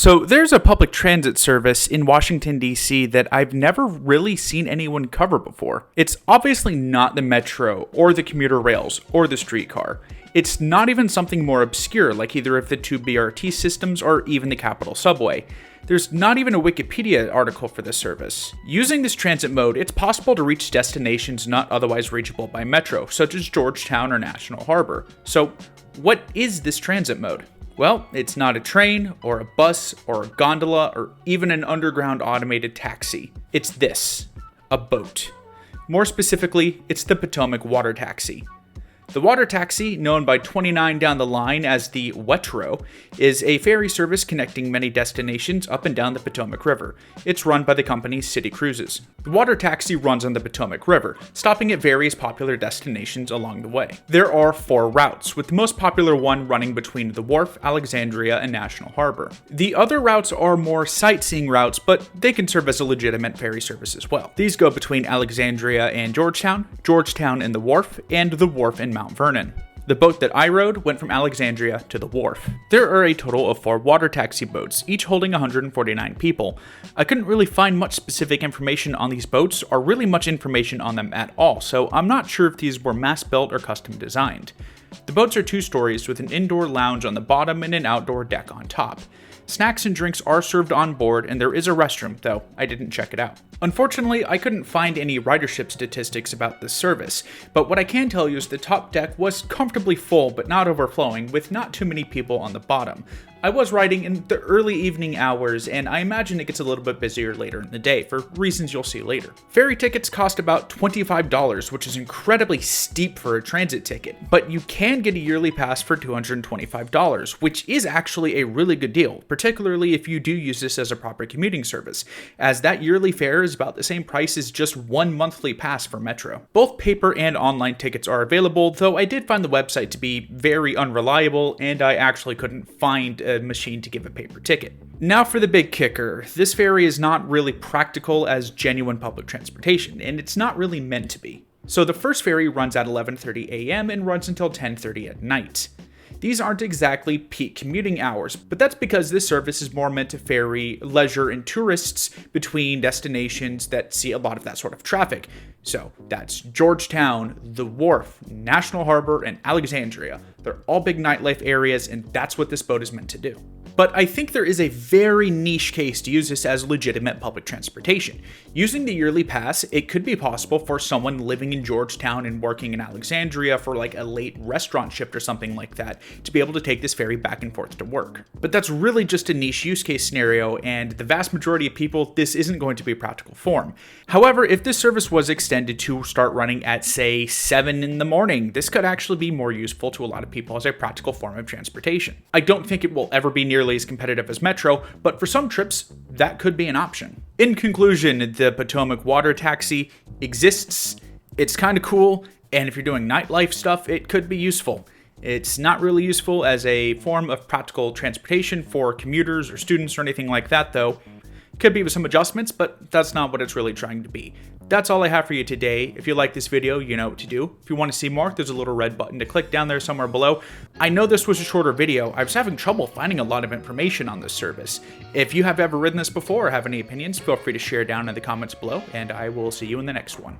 So there's a public transit service in Washington, D.C. that I've never really seen anyone cover before. It's obviously not the metro, or the commuter rails, or the streetcar. It's not even something more obscure like either of the two BRT systems or even the Capitol subway. There's not even a Wikipedia article for this service. Using this transit mode, it's possible to reach destinations not otherwise reachable by metro, such as Georgetown or National Harbor. So, what is this transit mode? Well, it's not a train, or a bus, or a gondola, or even an underground automated taxi. It's this, a boat. More specifically, it's the Potomac water taxi. The water taxi, known by 29 down the line as the Wetro, is a ferry service connecting many destinations up and down the Potomac River. It's run by the company City Cruises. The water taxi runs on the Potomac River, stopping at various popular destinations along the way. There are 4 routes, with the most popular one running between the Wharf, Alexandria, and National Harbor. The other routes are more sightseeing routes, but they can serve as a legitimate ferry service as well. These go between Alexandria and Georgetown, Georgetown and the Wharf, and the Wharf and Mount Vernon. The boat that I rode went from Alexandria to the Wharf. There are a total of 4 water taxi boats, each holding 149 people. I couldn't really find much specific information on these boats, or really much information on them at all, so I'm not sure if these were mass-built or custom designed. The boats are 2 stories with an indoor lounge on the bottom and an outdoor deck on top. Snacks and drinks are served on board, and there is a restroom, though I didn't check it out. Unfortunately, I couldn't find any ridership statistics about this service, but what I can tell you is the top deck was comfortably full but not overflowing, with not too many people on the bottom. I was riding in the early evening hours, and I imagine it gets a little bit busier later in the day, for reasons you'll see later. Ferry tickets cost about $25, which is incredibly steep for a transit ticket, but you can get a yearly pass for $225, which is actually a really good deal, particularly if you do use this as a proper commuting service, as that yearly fare is about the same price as just one monthly pass for Metro. Both paper and online tickets are available, though I did find the website to be very unreliable, and I actually couldn't find a machine to give a paper ticket. Now for the big kicker. This ferry is not really practical as genuine public transportation, and it's not really meant to be. So the first ferry runs at 11:30 a.m. and runs until 10:30 at night. These aren't exactly peak commuting hours, but that's because this service is more meant to ferry leisure and tourists between destinations that see a lot of that sort of traffic. So that's Georgetown, the Wharf, National Harbor, and Alexandria. They're all big nightlife areas, and that's what this boat is meant to do. But I think there is a very niche case to use this as legitimate public transportation. Using the yearly pass, it could be possible for someone living in Georgetown and working in Alexandria for like a late restaurant shift or something like that to be able to take this ferry back and forth to work. But that's really just a niche use case scenario, and the vast majority of people, this isn't going to be a practical form. However, if this service was extended to start running at, say, 7 in the morning, this could actually be more useful to a lot of people as a practical form of transportation. I don't think it will ever be nearly as competitive as Metro, but for some trips, that could be an option. In conclusion, the Potomac water taxi exists, it's kind of cool, and if you're doing nightlife stuff, it could be useful. It's not really useful as a form of practical transportation for commuters or students or anything like that, though. Could be with some adjustments, but that's not what it's really trying to be. That's all I have for you today. If you like this video, you know what to do. If you want to see more, there's a little red button to click down there somewhere below. I know this was a shorter video. I was having trouble finding a lot of information on this service. If you have ever ridden this before or have any opinions, feel free to share down in the comments below, and I will see you in the next one.